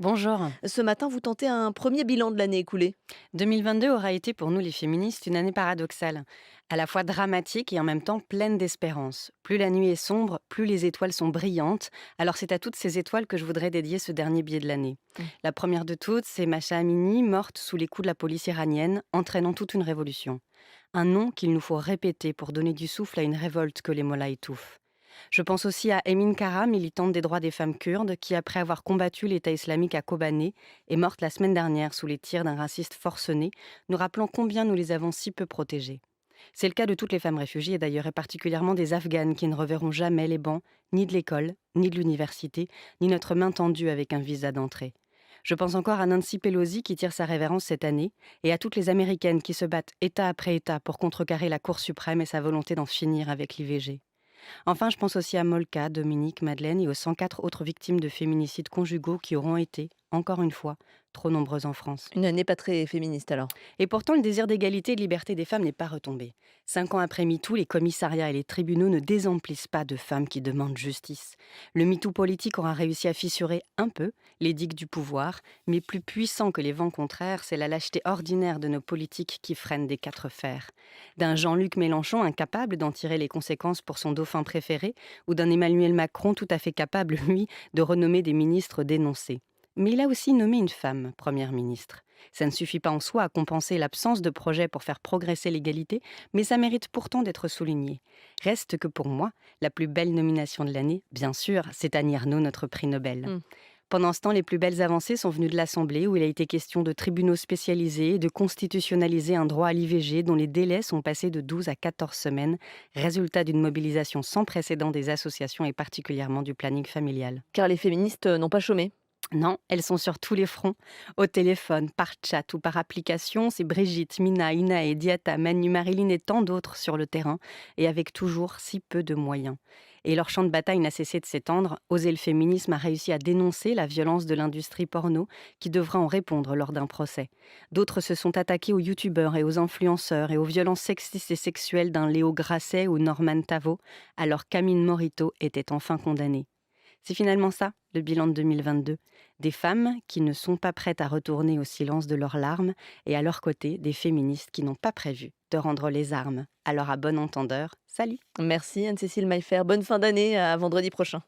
Bonjour. Ce matin, vous tentez un premier bilan de l'année écoulée. 2022 aura été pour nous les féministes une année paradoxale, à la fois dramatique et en même temps pleine d'espérance. Plus la nuit est sombre, plus les étoiles sont brillantes, alors c'est à toutes ces étoiles que je voudrais dédier ce dernier billet de l'année. Mmh. La première de toutes, c'est Masha Amini, morte sous les coups de la police iranienne, entraînant toute une révolution. Un nom qu'il nous faut répéter pour donner du souffle à une révolte que les mollahs étouffent. Je pense aussi à Emin Kara, militante des droits des femmes kurdes, qui, après avoir combattu l'État islamique à Kobané, est morte la semaine dernière sous les tirs d'un raciste forcené, nous rappelant combien nous les avons si peu protégées. C'est le cas de toutes les femmes réfugiées d'ailleurs, et particulièrement des Afghanes qui ne reverront jamais les bancs, ni de l'école, ni de l'université, ni notre main tendue avec un visa d'entrée. Je pense encore à Nancy Pelosi qui tire sa révérence cette année, et à toutes les Américaines qui se battent État après État pour contrecarrer la Cour suprême et sa volonté d'en finir avec l'IVG. Enfin, je pense aussi à Molka, Dominique, Madeleine et aux 104 autres victimes de féminicides conjugaux qui auront été, encore une fois, trop nombreuses en France. Une année pas très féministe alors. Et pourtant, le désir d'égalité et de liberté des femmes n'est pas retombé. 5 ans après MeToo, les commissariats et les tribunaux ne désemplissent pas de femmes qui demandent justice. Le MeToo politique aura réussi à fissurer un peu les digues du pouvoir, mais plus puissant que les vents contraires, c'est la lâcheté ordinaire de nos politiques qui freinent des quatre fers. D'un Jean-Luc Mélenchon incapable d'en tirer les conséquences pour son dauphin préféré, ou d'un Emmanuel Macron tout à fait capable, lui, de renommer des ministres dénoncés. Mais il a aussi nommé une femme première ministre. Ça ne suffit pas en soi à compenser l'absence de projet pour faire progresser l'égalité, mais ça mérite pourtant d'être souligné. Reste que pour moi, la plus belle nomination de l'année, bien sûr, c'est Annie Ernaux, notre prix Nobel. Mmh. Pendant ce temps, les plus belles avancées sont venues de l'Assemblée, où il a été question de tribunaux spécialisés et de constitutionnaliser un droit à l'IVG dont les délais sont passés de 12 à 14 semaines, résultat d'une mobilisation sans précédent des associations et particulièrement du planning familial. Car les féministes n'ont pas chômé. Non, elles sont sur tous les fronts. Au téléphone, par chat ou par application, c'est Brigitte, Mina, Inae, Diata, Manu, Marilyn et tant d'autres sur le terrain, et avec toujours si peu de moyens. Et leur champ de bataille n'a cessé de s'étendre. Oser le féminisme a réussi à dénoncer la violence de l'industrie porno, qui devra en répondre lors d'un procès. D'autres se sont attaqués aux youtubeurs et aux influenceurs et aux violences sexistes et sexuelles d'un Léo Grasset ou Norman Tavo, alors qu'Amine Morito était enfin condamnée. C'est finalement ça, le bilan de 2022. Des femmes qui ne sont pas prêtes à retourner au silence de leurs larmes et à leur côté, des féministes qui n'ont pas prévu de rendre les armes. Alors à bon entendeur, salut. Merci Anne-Cécile Maillefer. Bonne fin d'année, à vendredi prochain.